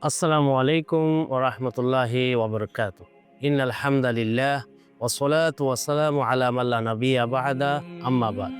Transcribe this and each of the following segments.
আসসালামু আলাইকুম ওয়া রাহমাতুল্লাহি ওয়া বারাকাতুহু। ইন্নাল হামদালিল্লাহ ওয়া সলাতু ওয়া সালামু আলা মান লা নাবিয়্যা বা'দা আম্মা বাদ।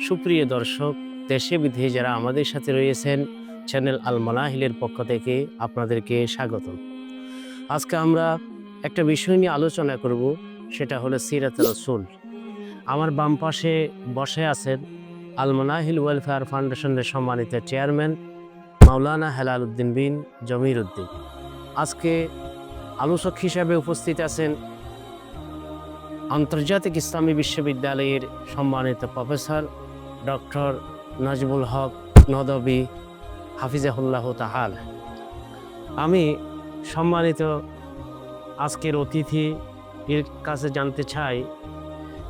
সুপ্রিয় দর্শক, দেশে বিদেশে যারা আমাদের সাথে রয়েছেন, চ্যানেল আল মানাহিলের পক্ষ থেকে আপনাদেরকে স্বাগতম। আজকে আমরা একটা বিষয় নিয়ে আলোচনা করব, সেটা হলো সিরাতে রাসূল। আমার বাম পাশে বসে আছেন আল মানাহিল ওয়েলফেয়ার ফাউন্ডেশনের সম্মানিত চেয়ারম্যান মাওলানা হেলাল উদ্দিন বিন জমির উদ্দিন। আজকে আলোচক হিসাবে উপস্থিত আছেন আন্তর্জাতিক ইসলামী বিশ্ববিদ্যালয়ের সম্মানিত প্রফেসর ডক্টর নাজমুল হক নদভী হাফিজাহুল্লাহ তাআলা। আমি সম্মানিত আজকের অতিথি এর কাছে জানতে চাই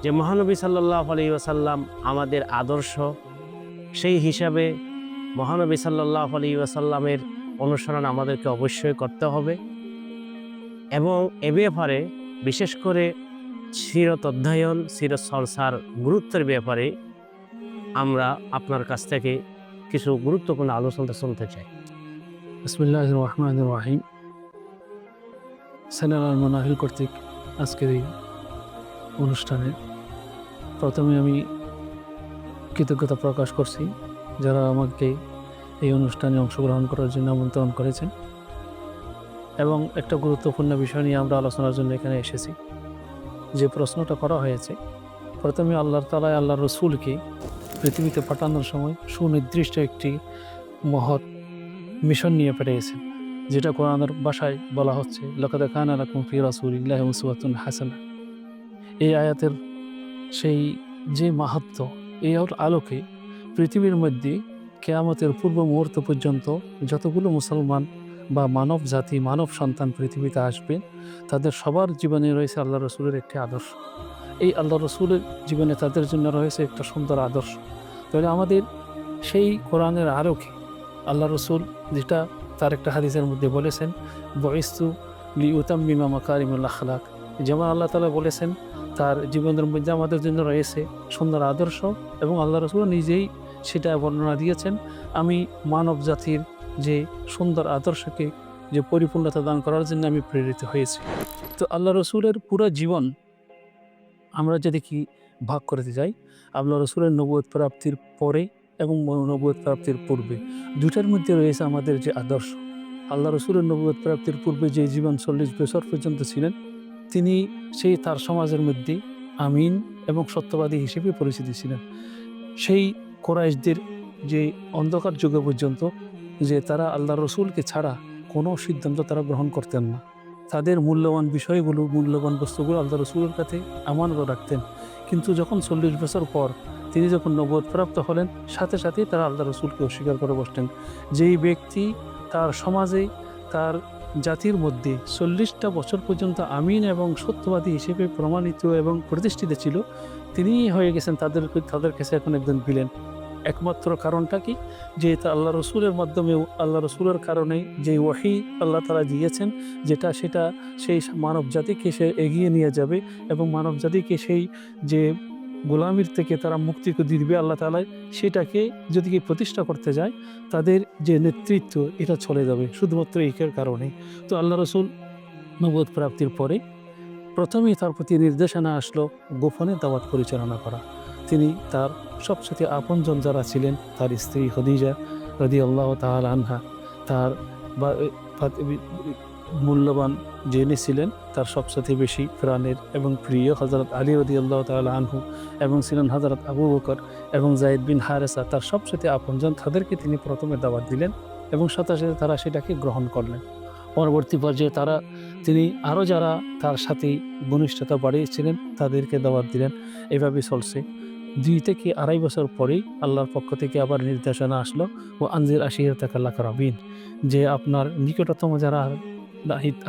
যে মহানবী সাল্লাল্লাহু আলাইহি ওয়াসাল্লাম আমাদের আদর্শ, সেই হিসাবে মহানবী সাল্লাল্লাহু আলাইহি ওয়াসাল্লামের অনুসরণ আমাদেরকে অবশ্যই করতে হবে এবং এ ব্যাপারে বিশেষ করে সিরত অধ্যয়ন, সিরত চর্চার গুরুত্বের ব্যাপারে আমরা আপনার কাছ থেকে কিছু গুরুত্বপূর্ণ আলোচনা শুনতে চাই। বিসমিল্লাহির রহমানির রহিম। চ্যানেল আল মানাহিল কর্তৃক আজকের এই অনুষ্ঠানে প্রথমে আমি কৃতজ্ঞতা প্রকাশ করছি যারা আমাকে এই অনুষ্ঠানে অংশগ্রহণ করার জন্য আমন্ত্রণ করেছেন, এবং একটা গুরুত্বপূর্ণ বিষয় নিয়ে আমরা আলোচনার জন্য এখানে এসেছি। যে প্রশ্নটা করা হয়েছে, প্রথমে আল্লাহ তাআলা আল্লাহ রসুলকে পৃথিবীতে পাঠানোর সময় সুনির্দিষ্ট একটি মহৎ মিশন নিয়ে পাঠিয়েছেন, যেটা কোরআনের ভাষায় বলা হচ্ছে লাকাদ কানা লাকুম ফি রাসূলিল্লাহি উসওয়াতুন হাসানাহ। এই আয়াতের সেই যে মাহাত্ম্য, এই আলোকে পৃথিবীর মধ্যে কিয়ামতের পূর্ব মুহূর্ত পর্যন্ত যতগুলো মুসলমান বা মানব জাতি, মানব সন্তান পৃথিবীতে আসবে, তাদের সবার জীবনে রয়েছে আল্লাহ রসুলের একটি আদর্শ। এই আল্লাহ রসুলের জীবনে তাদের জন্য রয়েছে একটা সুন্দর আদর্শ। তাহলে আমাদের সেই কোরআনের আলোকে আল্লাহ রসুল, যেটা তার একটা হাদিসের মধ্যে বলেছেন, বুইসতু লিউতাম্মিমা মাকারিমুল আখলাক, যেমন আল্লাহ তাআলা বলেছেন তার জীবনের মধ্যে আমাদের জন্য রয়েছে সুন্দর আদর্শ, এবং আল্লাহ রসুল নিজেই সেটা বর্ণনা দিয়েছেন, আমি মানব জাতির যে সুন্দর আদর্শকে যে পরিপূর্ণতা দান করার জন্য আমি প্রেরিত হয়েছি। তো আল্লাহ রসুলের পুরো জীবন আমরা যদি কি ভাগ করতে যাই, আল্লাহ রসুলের নবুয়ত প্রাপ্তির পরে এবং নবুয়ত প্রাপ্তির পূর্বে, দুটার মধ্যে রয়েছে আমাদের যে আদর্শ। আল্লাহ রসুলের নবুয়ত প্রাপ্তির পূর্বে যে জীবন 40 বছর পর্যন্ত ছিলেন, তিনি সেই তার সমাজের মধ্যে আমিন এবং সত্যবাদী হিসেবে পরিচিতি ছিলেন। সেই কোরাইশদের যে অন্ধকার যুগে পর্যন্ত, যে তারা আল্লাহ রসুলকে ছাড়া কোনো সিদ্ধান্ত তারা গ্রহণ করতেন না, তাদের মূল্যবান বিষয়গুলো, মূল্যবান বস্তুগুলো আল্লাহ রসুলের কাছে আমানত রাখতেন। কিন্তু যখন 40 বছর পর তিনি যখন নবুয়ত প্রাপ্ত হলেন, সাথে সাথেই তারা আল্লাহ রসুলকে অস্বীকার করে বসতেন। যেই ব্যক্তি তার সমাজে, তার জাতির মধ্যে 40টা বছর পর্যন্ত আমিন এবং সত্যবাদী হিসেবে প্রমাণিত এবং প্রতিষ্ঠিত ছিল, তিনিই হয়ে গেছেন তাদের কাছে এখন একজন ভিলেন। একমাত্র কারণটা কি, যে তা আল্লাহ রসুলের মাধ্যমে, আল্লাহ রসুলের কারণে যে ওয়াহি আল্লাহ তাআলা দিয়েছেন, সেটা সেই মানব জাতিকে সে এগিয়ে নিয়ে যাবে এবং মানব জাতিকে সেই যে গোলামির থেকে তারা মুক্তি দিবে আল্লাহ তাআলা, সেটাকে যদি কি প্রতিষ্ঠা করতে যায়, তাদের যে নেতৃত্ব, এটা চলে যাবে শুধুমাত্র একের কারণে। তো আল্লাহ রসুল নবুয়ত প্রাপ্তির পরে প্রথমেই তার প্রতি নির্দেশনা আসলো গোপনে দাওয়াত পরিচালনা করা। তিনি তার সবচেয়ে আপনজন যারা ছিলেন, তার স্ত্রী খদিজা রাদিয়াল্লাহু তাআলা আনহা, তার মূল্যবান যিনি ছিলেন তার সবচেয়ে বেশি প্রাণের এবং প্রিয় হযরত আলী রাদিয়াল্লাহু তাআলা আনহু, এবং ছিলেন হযরত আবু বকর এবং যায়েদ বিন হারেসা, তার সবচেয়ে আপনজন, তাদেরকে তিনি প্রথমে দাওয়াত দিলেন এবং সাথে সাথে তারা সেটাকে গ্রহণ করলেন। পরবর্তী পর্যায়ে তিনি আরও যারা তার সাথে ঘনিষ্ঠতা বাড়িয়েছিলেন তাদেরকে দাওয়াত দিলেন। এভাবে চলছে। 2 থেকে 2.5 বছর পরেই আল্লাহর পক্ষ থেকে আবার নির্দেশনা আসলো, ও আনজির আশিরাতাকাল আকরাবিন, যে আপনার নিকটতম যারা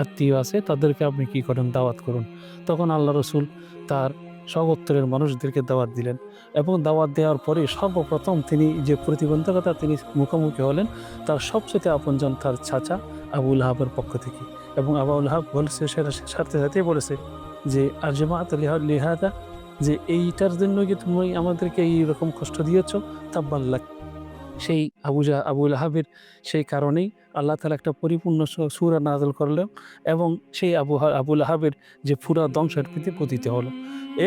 আত্মীয় আছে তাদেরকে আপনি কি করেন, দাওয়াত করুন। তখন আল্লাহ রসুল তার সগোত্রের মানুষদেরকে দাওয়াত দিলেন, এবং দাওয়াত দেওয়ার পরে সর্বপ্রথম তিনি যে প্রতিবন্ধকতা তিনি মুখোমুখি হলেন, তার সবচেয়ে আপনজন তার চাচা আবু লাহাবের পক্ষ থেকে। এবং আবু লাহাব বলছে, সেটা সাথে সাথে বলেছে যে আরজামাত লিহাদা, যে এইটার জন্য কি তুমি আমাদেরকে এইরকম কষ্ট দিয়েছ, তাব্বাল্লাক, সেই আবু লাহাবের সেই কারণেই আল্লাহ তাআলা একটা পরিপূর্ণ সূরা নাযিল করলেন এবং সেই আবু লাহাবের যে পুরা ধ্বংসের প্রতি পতিত হলো।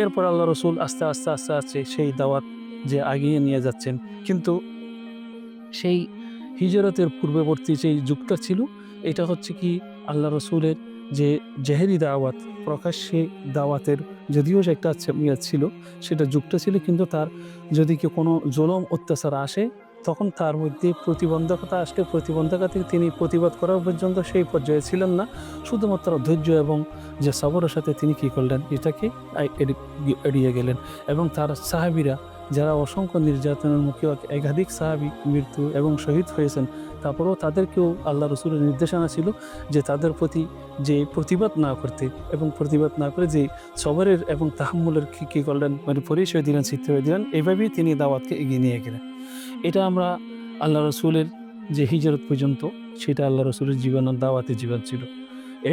এরপর আল্লাহ রসুল আস্তে আস্তে আস্তে আস্তে সেই দাওয়াত যে আগিয়ে নিয়ে যাচ্ছেন, কিন্তু সেই হিজরতের পূর্ববর্তী যেই যুগটা ছিল, এটা হচ্ছে কি আল্লাহ রসুলের যে জেহেরি দাওয়াত, প্রকাশ্যে দাওয়াতের যদিও যে একটা ছিল, সেটা যুগটা ছিল, কিন্তু তার যদি কেউ কোনো জুলুম অত্যাচার আসে তখন তার মধ্যে প্রতিবন্ধকতা আসলে প্রতিবন্ধকতা থেকে তিনি প্রতিবাদ করার পর্যন্ত সেই পর্যায়ে ছিলেন না। শুধুমাত্র ধৈর্য এবং যে সবরের সাথে তিনি কী করলেন, এটাকে এড়িয়ে গেলেন। এবং তার সাহাবীরা যারা অসংখ্য নির্যাতনের মুখে একাধিক সাহাবী মৃত্যু এবং শহীদ হয়েছেন, তারপরেও তাদেরকেও আল্লাহ রসুলের নির্দেশনা ছিল যে তাদের প্রতি যে প্রতিবাদ না করতে, এবং প্রতিবাদ না করে যে সবরের এবং তাহাম্মুলের কী করলেন, মানে পরিচয় দিলেন, চিত্র দিলেন। এভাবেই তিনি দাওয়াতকে এগিয়ে নিয়ে গেলেন। এটা আমরা আল্লাহ রসুলের যে হিজরত পর্যন্ত, সেটা আল্লাহ রসুলের জীবনের দাওয়াতে জীবন ছিল।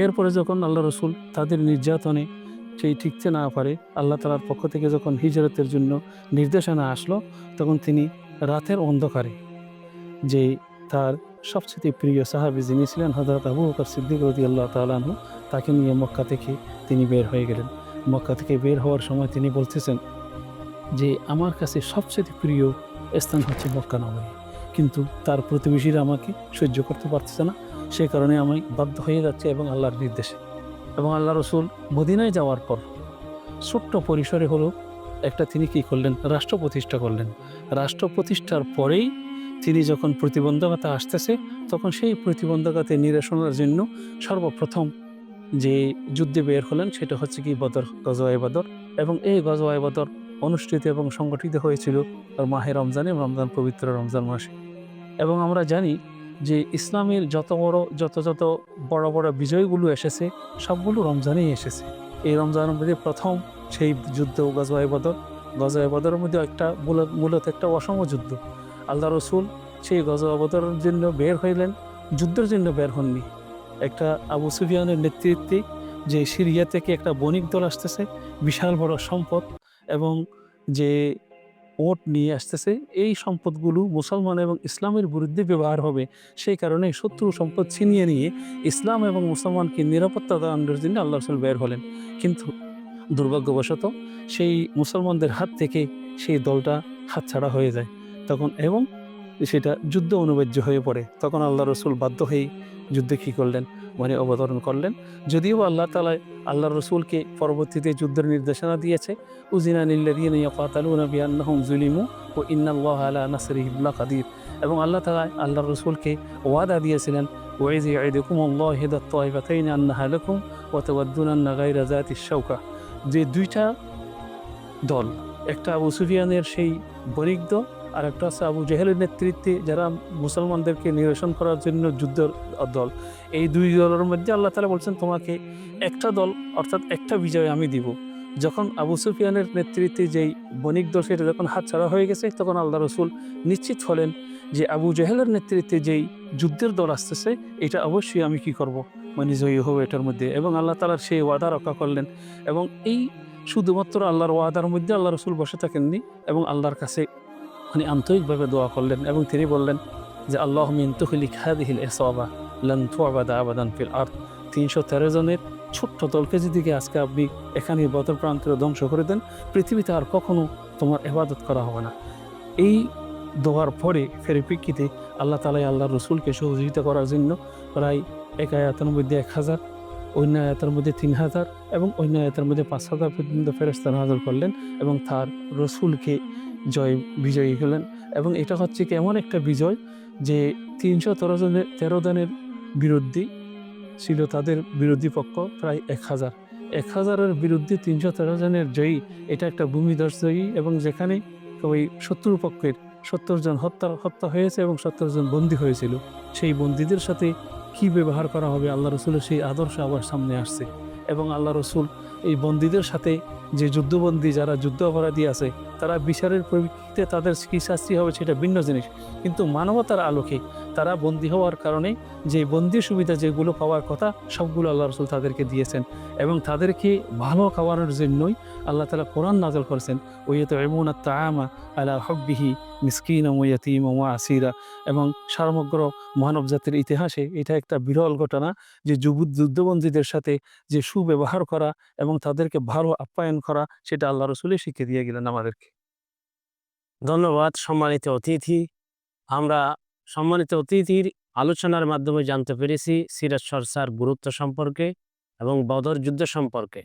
এরপরে যখন আল্লাহ রসুল তাদের নির্যাতনে সেই ঠিকতে না পারে, আল্লাহ তাআলার পক্ষ থেকে যখন হিজরতের জন্য নির্দেশনা আসলো, তখন তিনি রাতের অন্ধকারে যে তার সবচেয়ে প্রিয় সাহাবী যিনি ছিলেন হযরত আবু বকর সিদ্দিক রাদিয়াল্লাহু তাআলা আনহু, তাকে নিয়ে মক্কা থেকে তিনি বের হয়ে গেলেন। মক্কা থেকে বের হওয়ার সময় তিনি বলতেছেন যে আমার কাছে সবচেয়ে প্রিয় স্থান হচ্ছে মক্কা নগরী, কিন্তু তার প্রতিবেশীরা আমাকে সহ্য করতে পারতেছে না, সে কারণে আমি বাধ্য হয়ে যাচ্ছে এবং আল্লাহর নির্দেশে। এবং আল্লাহ রসুল মদিনায় যাওয়ার পর ছোট্ট পরিসরে হলো একটা তিনি কী করলেন, রাষ্ট্র প্রতিষ্ঠা করলেন। রাষ্ট্র প্রতিষ্ঠার পরেই তিনি যখন প্রতিবন্ধকতা আসতেছে, তখন সেই প্রতিবন্ধকতা নিরসনের জন্য সর্বপ্রথম যে যুদ্ধে বের হলেন সেটা হচ্ছে কি বদর, গজওয়ায়ে বদর। এবং এই গজওয়ায়ে বদর অনুষ্ঠিত এবং সংগঠিত হয়েছিল মাহে রমজানে, রমজান পবিত্র রমজান মাসে। এবং আমরা জানি যে ইসলামের যত বড় বড় বিজয়গুলো এসেছে সবগুলো রমজানেই এসেছে। এই রমজানের মধ্যে প্রথম সেই যুদ্ধ গজওয়ায়ে বদর। গজওয়ায়ে বদরের মধ্যে একটা মূলত একটা অসম যুদ্ধ। আল্লাহ রসুল সেই গজওয়ায়ে বদরের জন্য বের হইলেন, যুদ্ধের জন্য বের হননি। একটা আবু সুফিয়ানের নেতৃত্বে যে সিরিয়া থেকে একটা বণিক দল আসতেছে, বিশাল বড় সম্পদ এবং যে ওট নিয়ে আসতেছে, এই সম্পদগুলো মুসলমান এবং ইসলামের বিরুদ্ধে ব্যবহার হবে, সেই কারণে শত্রু সম্পদ ছিনিয়ে নিয়ে ইসলাম এবং মুসলমানকে নিরাপত্তা দানের জন্য আল্লাহ রসুল বের হলেন। কিন্তু দুর্ভাগ্যবশত সেই মুসলমানদের হাত থেকে সেই দলটা হাতছাড়া হয়ে যায় তখন, এবং সেটা যুদ্ধ অনিবার্য হয়ে পড়ে। তখন আল্লাহ রসুল বাধ্য হয়ে যুদ্ধে কী করলেন, মানে অবতরণ করলেন। যদিও আল্লাহ তাআলা আল্লাহ রসুলকে পরবর্তীতে যুদ্ধের নির্দেশনা দিয়েছে, উযিনা লিল্লাযীনা ইয়াকাতালুনা বিআন্নাহুম যুলিমু ওয়া ইন্নাল্লাহা আলা নাসরিহিম লাকাদির। এবং আল্লাহ তাআলা আল্লাহ রসুলকে ওয়াদা দিয়েছিলেন, ওয়াইয ইয়াইদুকুমুল্লাহু ইহদাত তায়িফাতাইনি আন্নাহা লাকুম ওয়া তাওয়াদ্দুনা আন্না গায়রা যাতিশ শাওকা। যে দুইটা দল, একটা আবু সুফিয়ানের সেই বণিক দল, আর একটা আছে আবু জেহেলের নেতৃত্বে যারা মুসলমানদেরকে নিরসন করার জন্য যুদ্ধের দল। এই দুই দলের মধ্যে আল্লাহ তাআলা বলছেন তোমাকে একটা দল অর্থাৎ একটা বিজয় আমি দিব। যখন আবু সুফিয়ানের নেতৃত্বে যেই বণিক দল সেটা যখন হাতছাড়া হয়ে গেছে, তখন আল্লাহ রসুল নিশ্চিত হলেন যে আবু জেহেলের নেতৃত্বে যেই যুদ্ধের দল আসতেছে এটা অবশ্যই আমি কি করব, মানে জয়ী হব এটার মধ্যে। এবং আল্লাহ তাআলার সেই ওয়াদা রক্ষা করলেন। এবং এই শুধুমাত্র আল্লাহর ওয়াদার মধ্যে আল্লাহ রসুল বসে থাকেননি, এবং আল্লাহর কাছে মানে আন্তরিকভাবে দোয়া করলেন, এবং তিনি বললেন যে আল্লাহুম্মা ইন তুহলিক হাযিহিল ইসাবা লান তু'বাদা আবাদান ফিল আরদ। 313 জনের ছোট্ট দলকে যদি আজকে আপনি এখানে বদর প্রান্তরে ধ্বংস করে দেন, পৃথিবীতে আর কখনো তোমার ইবাদত করা হবে না। এই দোয়ার পরে পরিপ্রেক্ষিতে আল্লাহ তাআলা আল্লাহর রসুলকে সহযোগিতা করার জন্য প্রায় এক আয়াতের মধ্যে 1000, অন্য আয়াতের মধ্যে 3000 এবং অন্য আয়াতের মধ্যে 5000 পর্যন্ত ফেরেশতা নাযিল করলেন, এবং তার রসুলকে বিজয়ী হলেন। এবং এটা হচ্ছে কি এমন একটা বিজয় যে 313 জনের বিরুদ্ধে ছিল, তাদের বিরোধী পক্ষ প্রায় 1000-1000-এর বিরুদ্ধে 313 জনের জয়ী। এটা একটা ভূমিধস জয়ী, এবং যেখানে ওই শত্রু পক্ষের 70 জন হত্যা হয়েছে এবং 70 জন বন্দী হয়েছিল। সেই বন্দীদের সাথে কি ব্যবহার করা হবে, আল্লাহ রসুলের সেই আদর্শ আবার সামনে আসছে। এবং আল্লাহ রসুল এই বন্দীদের সাথে যে যুদ্ধবন্দী যারা যুদ্ধ অপরাধী আছে তারা বিচারের পরিপ্রেক্ষিতে তাদের কি শাস্তি হবে সেটা ভিন্ন জিনিস, কিন্তু মানবতার আলোকে তারা বন্দী হওয়ার কারণে যে বন্দি সুবিধা যেগুলো পাওয়ার কথা সবগুলো আল্লাহ রসুল তাদেরকে দিয়েছেন, এবং তাদেরকে ভালো খাওয়ানোর জন্যই আল্লাহ তাআলা কোরআন নাযিল করেছেন, ওয়াইয়ুতঈমুনা আত-তাআমা আলা হুব্বিহি মিসকিনাম ওয়া ইয়াতীমান ওয়া আসীরা। এবং সমগ্র মানব জাতির ইতিহাসে এটা একটা বিরল ঘটনা যে যুদ্ধবন্দীদের সাথে যে সুব্যবহার করা এবং তাদেরকে ভালো আপ্যায়ন করা, সেটা আল্লাহ রসুলই শিখিয়ে দিয়ে গেলেন আমাদেরকে। ধন্যবাদ সম্মানিত অতিথি। আমরা সম্মানিত অতিথির আলোচনার মাধ্যমে জানতে পেরেছি সিরাত চর্চার গুরুত্ব সম্পর্কে এবং বদর যুদ্ধ সম্পর্কে।